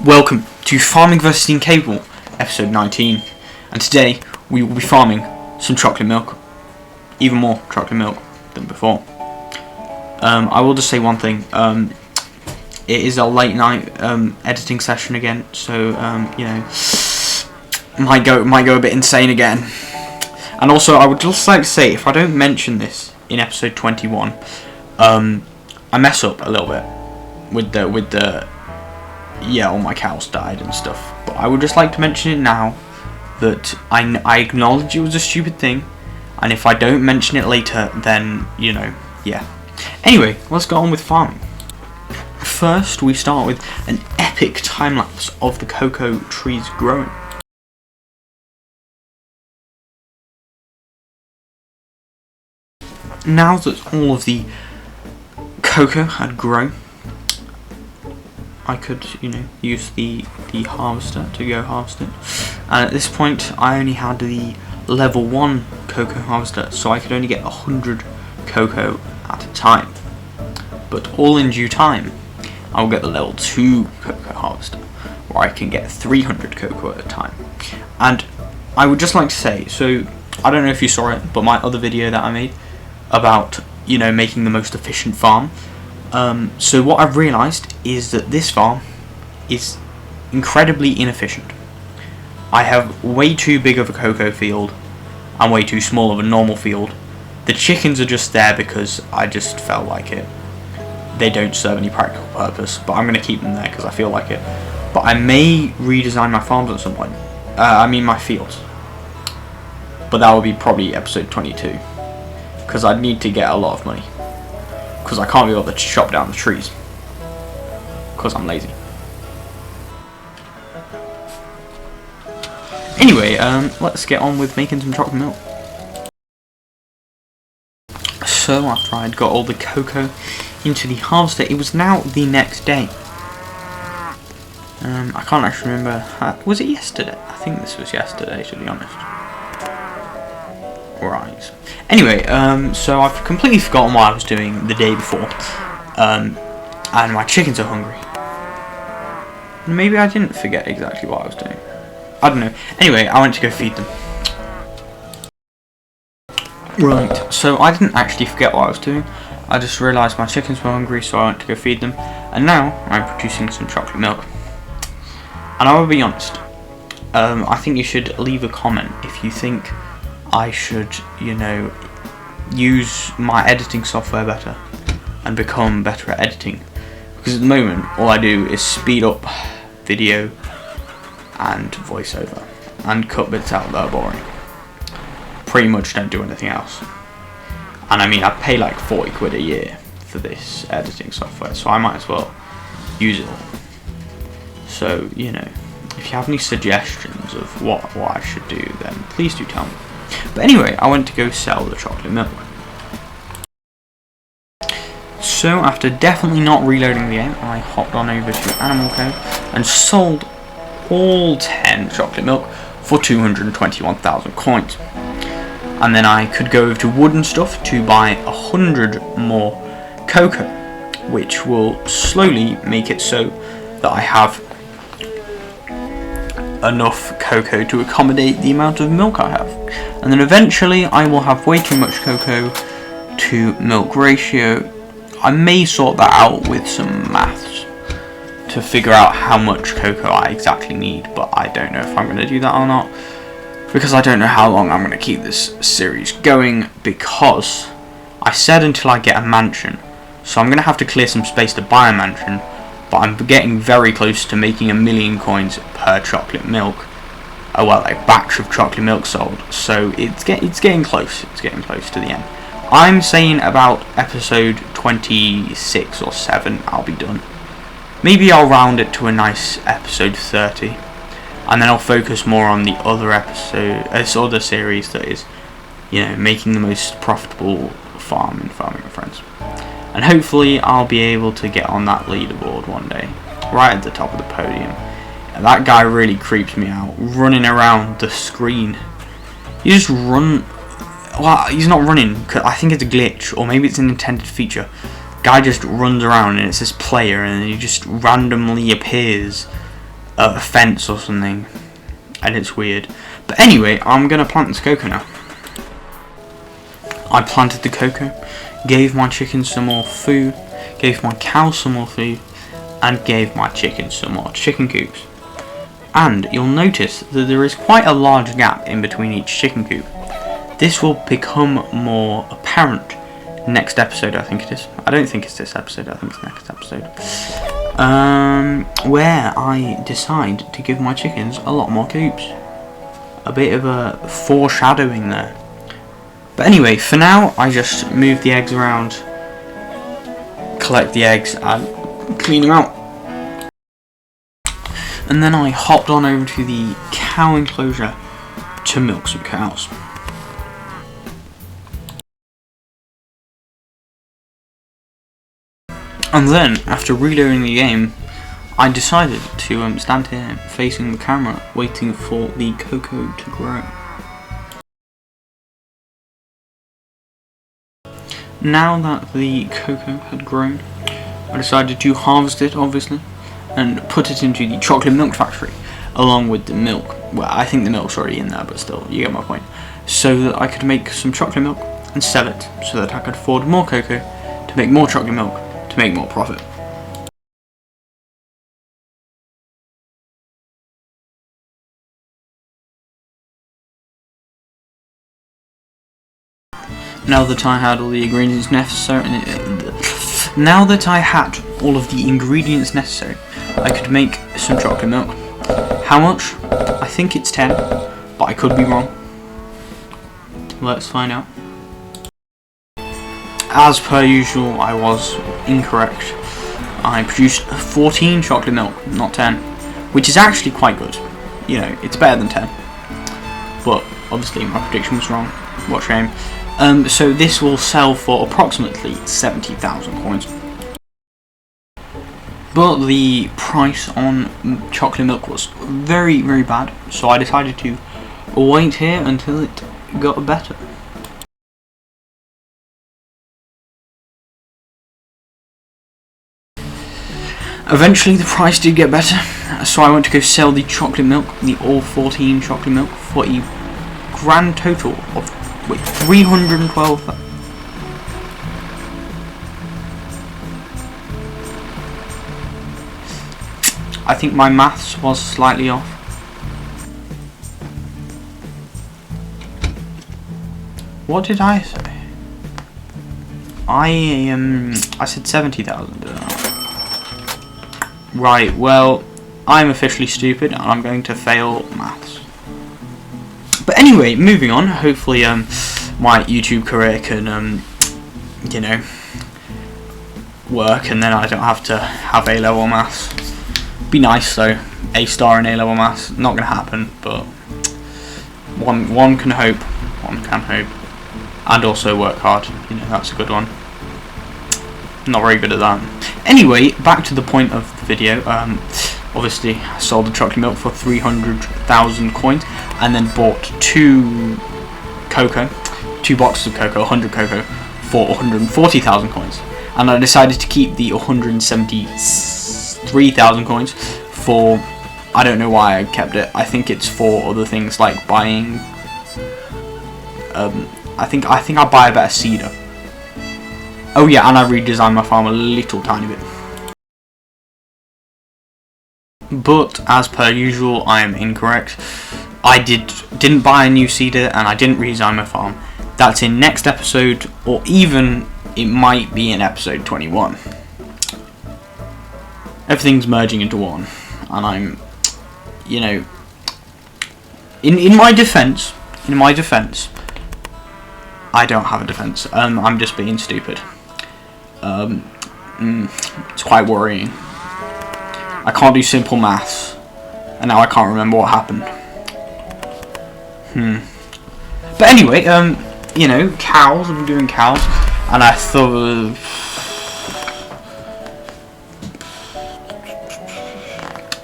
Welcome to Farming vs Incapable, episode 19, and today we will be farming some chocolate milk, even more chocolate milk than before. I will just say one thing, it is a late night editing session again, so you know, might go a bit insane again. And also I would just like to say, if I don't mention this in episode 21, I mess up a little bit with the yeah, all my cows died and stuff, but I would just like to mention it now that I acknowledge it was a stupid thing, and if I don't mention it later, then, you know, yeah. Anyway, let's go on with farming. First, we start with an epic time-lapse of the cocoa trees growing. Now that all of the cocoa had grown, I could, you know, use the harvester to go harvest it. And at this point, I only had the level 1 cocoa harvester, so I could only get 100 cocoa at a time. But all in due time, I will get the level 2 cocoa harvester, where I can get 300 cocoa at a time. And I would just like to say, so I don't know if you saw it, but my other video that I made about, you know, making the most efficient farm. So what I've realised is that this farm is incredibly inefficient. I have way too big of a cocoa field and way too small of a normal field. The chickens are just there because I just felt like it. They don't serve any practical purpose, but I'm going to keep them there because I feel like it. But I may redesign my farms at some point. I mean my fields. But that will be probably episode 22. Because I'd need to get a lot of money. Because I can't be able to chop down the trees. Because I'm lazy. Anyway, let's get on with making some chocolate milk. So after I'd got all the cocoa into the harvester, it was now the next day. I can't actually remember. Was it yesterday? I think this was yesterday, to be honest. Right. Anyway, so I've completely forgotten what I was doing the day before, and my chickens are hungry. Maybe I didn't forget exactly what I was doing. I don't know. Anyway, I went to go feed them. Right, so I didn't actually forget what I was doing. I just realised my chickens were hungry, so I went to go feed them, and now I'm producing some chocolate milk. And I will be honest, I think you should leave a comment if you think I should, you know, use my editing software better and become better at editing, because at the moment all I do is speed up video and voiceover and cut bits out that are boring. Pretty much don't do anything else. And I mean, I pay like 40 quid a year for this editing software, so I might as well use it all. So, you know, if you have any suggestions of what I should do, then please do tell me. But anyway, I went to go sell the chocolate milk. So after definitely not reloading the game, I hopped on over to Animal Co and sold all 10 chocolate milk for 221,000 coins. And then I could go over to Wood and Stuff to buy 100 more cocoa, which will slowly make it so that I have enough cocoa to accommodate the amount of milk I have. And then eventually I will have way too much cocoa to milk ratio. I may sort that out with some maths to figure out how much cocoa I exactly need, but I don't know if I'm going to do that or not, because I don't know how long I'm going to keep this series going, because I said until I get a mansion, so I'm going to have to clear some space to buy a mansion. But I'm getting very close to making 1 million coins per chocolate milk. Oh well, a batch of chocolate milk sold. So it's getting close. It's getting close to the end. I'm saying about episode 26 or 7 I'll be done. Maybe I'll round it to a nice episode 30. And then I'll focus more on the other episode, this other series that is, you know, making the most profitable farm in Farming with Friends. And hopefully I'll be able to get on that leaderboard one day, right at the top of the podium. And that guy really creeps me out, running around the screen. You just run, well, he's not running, I think it's a glitch, or maybe it's an intended feature. Guy just runs around and it says player, and he just randomly appears a fence or something, and it's weird. But anyway, I'm gonna plant this cocoa now. I planted the cocoa, gave my chickens some more food, gave my cows some more food, and gave my chickens some more chicken coops. And you'll notice that there is quite a large gap in between each chicken coop. This will become more apparent next episode, I think it is. I don't think it's this episode, I think it's next episode. Where I decide to give my chickens a lot more coops. A bit of a foreshadowing there. But anyway, for now, I just move the eggs around, collect the eggs, and clean them out. And then I hopped on over to the cow enclosure to milk some cows. And then, after reloading the game, I decided to stand here facing the camera, waiting for the cocoa to grow. Now that the cocoa had grown, I decided to harvest it, obviously, and put it into the chocolate milk factory, along with the milk. Well, I think the milk's already in there, but still, you get my point. So that I could make some chocolate milk and sell it, so that I could afford more cocoa to make more chocolate milk to make more profit. Now that I had all the ingredients necessary, I could make some chocolate milk. How much? I think it's 10, but I could be wrong. Let's find out. As per usual, I was incorrect. I produced 14 chocolate milk, not 10, which is actually quite good. You know, it's better than 10. But obviously my prediction was wrong. What a shame. So this will sell for approximately 70,000 coins. But the price on chocolate milk was very, very bad, so I decided to wait here until it got better. Eventually the price did get better, so I went to go sell the chocolate milk, the all 14 chocolate milk, for a grand total of 312. I think my maths was slightly off. What did I say? I said 70,000. Right, well, I'm officially stupid and I'm going to fail maths. But anyway, moving on, hopefully my YouTube career can, you know, work and then I don't have to have A-level maths. Be nice though, A star in A-level maths, not going to happen, but one can hope, and also work hard, you know, that's a good one. Not very good at that. Anyway, back to the point of the video. Obviously, I sold the chocolate milk for 300,000 coins, and then bought two boxes of cocoa, 100 cocoa, for 140,000 coins. And I decided to keep the 173,000 coins for, I don't know why I kept it. I think it's for other things like buying. I think I buy a better seeder. Oh yeah, and I redesigned my farm a little tiny bit. But as per usual, I am incorrect. I didn't buy a new seeder and I didn't redesign my farm. That's in next episode, or even it might be in episode 21. Everything's merging into one, and I'm, you know, in my defense, I don't have a defense. I'm just being stupid. It's quite worrying. I can't do simple maths, and now I can't remember what happened. But anyway, you know, cows. I'm doing cows, and I thought,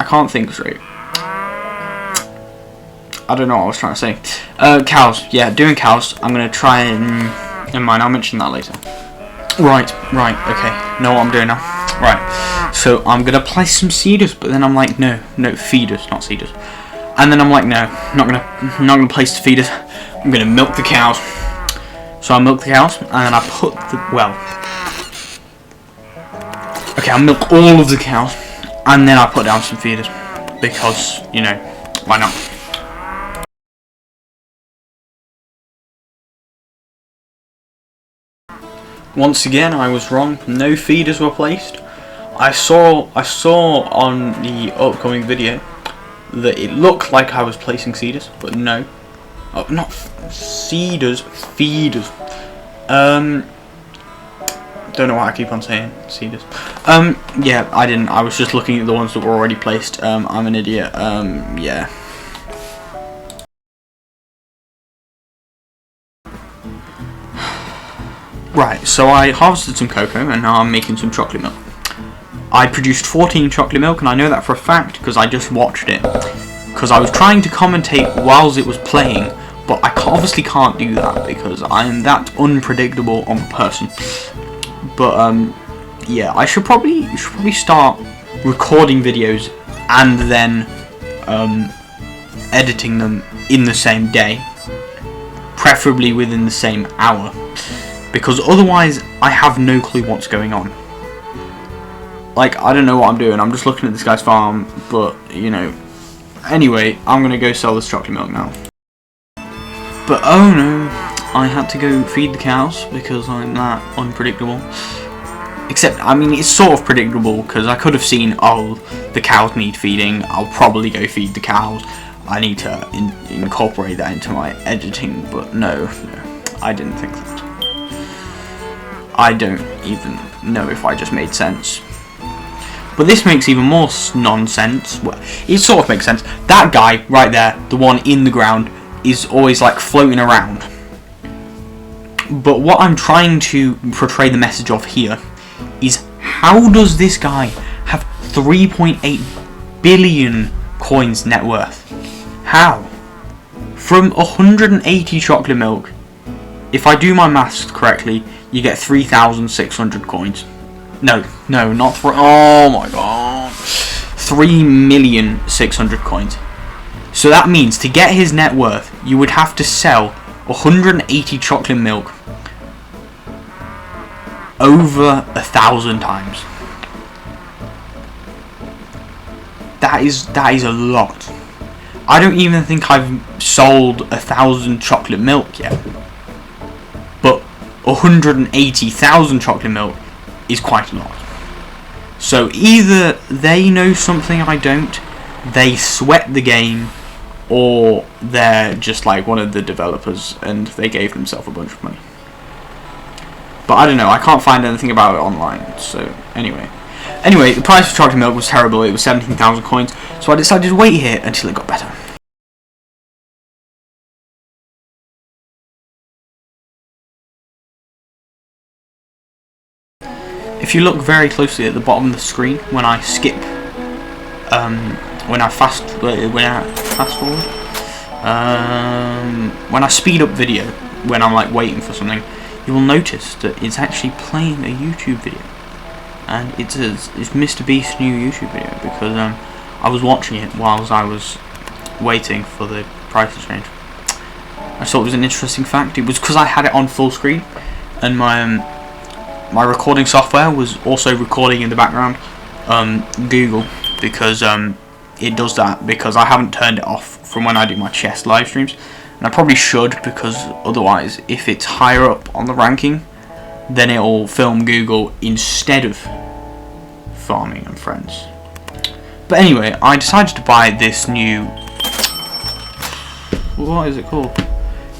I can't think straight. I don't know what I was trying to say. Cows. Yeah, doing cows. I'm gonna try and never mind. I'll mention that later. Right. Okay. Know what I'm doing now. Right, so I'm gonna place some seeders, but then I'm like, no, feeders, not seeders. And then I'm like, no, not gonna place the feeders. I'm gonna milk the cows. So I milk the cows, and then I put the okay, I milk all of the cows, and then I put down some feeders because, you know, why not? Once again, I was wrong. No feeders were placed. I saw on the upcoming video that it looked like I was placing seeders, but no. Oh, not seeders, feeders. Don't know why I keep on saying seeders. Yeah, I didn't. I was just looking at the ones that were already placed. I'm an idiot. Yeah. Right, so I harvested some cocoa and now I'm making some chocolate milk. I produced 14 chocolate milk, and I know that for a fact because I just watched it. Because I was trying to commentate whilst it was playing, but I obviously can't do that because I am that unpredictable of a person. But yeah, I should probably start recording videos and then editing them in the same day, preferably within the same hour, because otherwise I have no clue what's going on. Like, I don't know what I'm doing. I'm just looking at this guy's farm, but, you know. Anyway, I'm going to go sell this chocolate milk now. But, oh no, I had to go feed the cows because I'm that unpredictable. Except, I mean, it's sort of predictable because I could have seen, oh, the cows need feeding. I'll probably go feed the cows. I need to incorporate that into my editing, but no, I didn't think that. I don't even know if I just made sense. But this makes even more nonsense. Well, it sort of makes sense. That guy right there, the one in the ground, is always like floating around. But what I'm trying to portray the message of here is, how does this guy have 3.8 billion coins net worth? How? From 180 chocolate milk, if I do my maths correctly, you get 3,600 coins. No, not three. Oh my god, 3,600,000 coins. So that means to get his net worth, you would have to sell 180 chocolate milk over 1,000 times. That is a lot. I don't even think I've sold 1,000 chocolate milk yet. But 180,000 chocolate milk is quite a lot. So either they know something I don't, they sweat the game, or they're just like one of the developers and they gave themselves a bunch of money. But I don't know, I can't find anything about it online. So anyway, the price for chocolate milk was terrible. It was 17,000 coins, so I decided to wait here until it got better. If you look very closely at the bottom of the screen, when I skip, when I fast forward, when I speed up video, when I'm like waiting for something, you will notice that it's actually playing a YouTube video, and it's Mr. Beast's new YouTube video, because I was watching it whilst I was waiting for the price to change. I thought it was an interesting fact. It was because I had it on full screen, and my recording software was also recording in the background, Google, because it does that because I haven't turned it off from when I do my chess live streams, and I probably should, because otherwise if it's higher up on the ranking then it'll film Google instead of Farming and Friends. But anyway, I decided to buy this new, what is it called,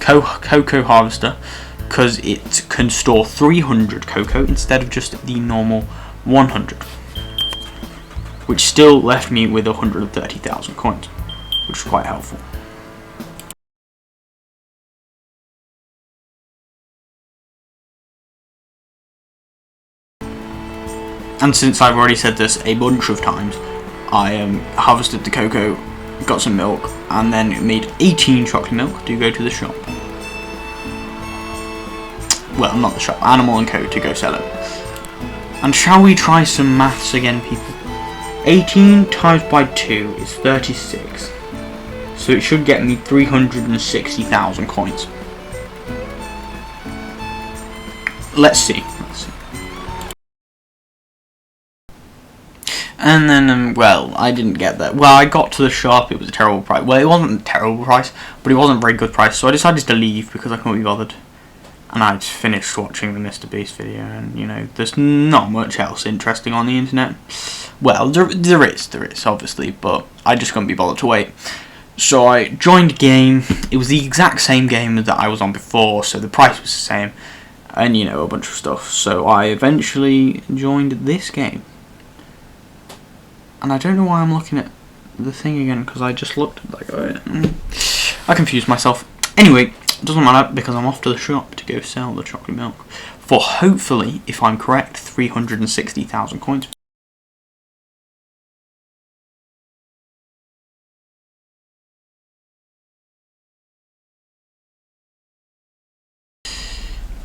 cocoa harvester, because it can store 300 cocoa instead of just the normal 100, which still left me with 130,000 coins, which is quite helpful. And since I've already said this a bunch of times, I harvested the cocoa, got some milk, and then made 18 chocolate milk to go to the shop. Well, not the shop, Animal & Co, to go sell it. And shall we try some maths again, people? 18 times by 2 is 36. So it should get me 360,000 coins. Let's see. And then, well, I didn't get that. Well, I got to the shop, it was a terrible price. Well, it wasn't a terrible price, but it wasn't a very good price, so I decided to leave because I couldn't be bothered. And I'd finished watching the Mr. Beast video, and, you know, there's not much else interesting on the internet. Well, there is, obviously, but I just couldn't be bothered to wait. So I joined a game. It was the exact same game that I was on before, so the price was the same, and, you know, a bunch of stuff. So I eventually joined this game. And I don't know why I'm looking at the thing again, because I just looked like I confused myself. Anyway, it doesn't matter because I'm off to the shop to go sell the chocolate milk for, hopefully, if I'm correct, 360,000 coins.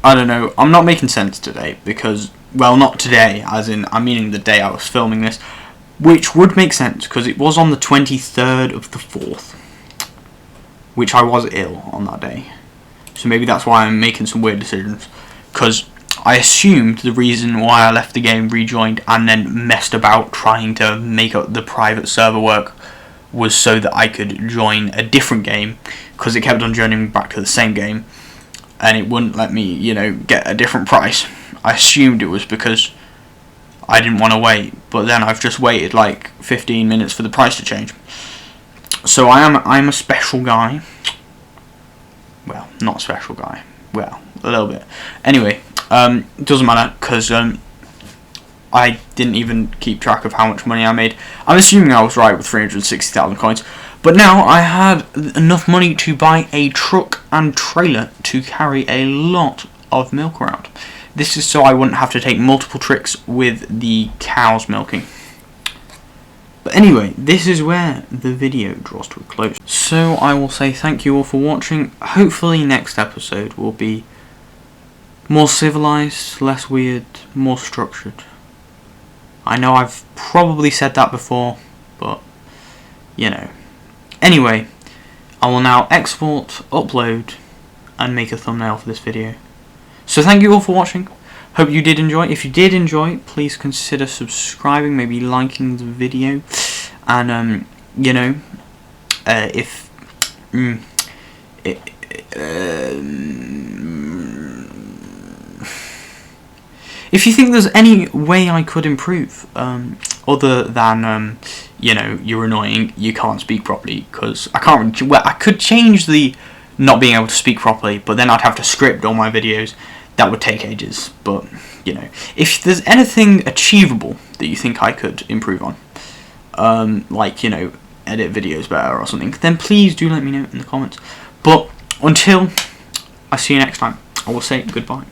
I don't know, I'm not making sense today because, well, not today, as in, I'm meaning the day I was filming this, which would make sense because it was on the 23rd of the 4th, which I was ill on that day. So maybe that's why I'm making some weird decisions, because I assumed the reason why I left the game, rejoined, and then messed about trying to make up the private server work was so that I could join a different game, because it kept on joining me back to the same game, and it wouldn't let me, you know, get a different price. I assumed it was because I didn't want to wait, but then I've just waited like 15 minutes for the price to change. So I'm a special guy. Well, not a special guy. Well, a little bit. Anyway, it doesn't matter because I didn't even keep track of how much money I made. I'm assuming I was right with 360,000 coins. But now I had enough money to buy a truck and trailer to carry a lot of milk around. This is so I wouldn't have to take multiple trips with the cows milking. But anyway, this is where the video draws to a close. So I will say thank you all for watching. Hopefully next episode will be more civilized, less weird, more structured. I know I've probably said that before, but, you know. Anyway, I will now export, upload, and make a thumbnail for this video. So thank you all for watching. Hope you did enjoy. If you did enjoy, please consider subscribing, maybe liking the video, and you know, if you think there's any way I could improve, other than you know, you're annoying, you can't speak properly, because I can't really, well, I could change the not being able to speak properly, but then I'd have to script all my videos. That would take ages, but, you know, if there's anything achievable that you think I could improve on, like, you know, edit videos better or something, then please do let me know in the comments. But until I see you next time, I will say goodbye.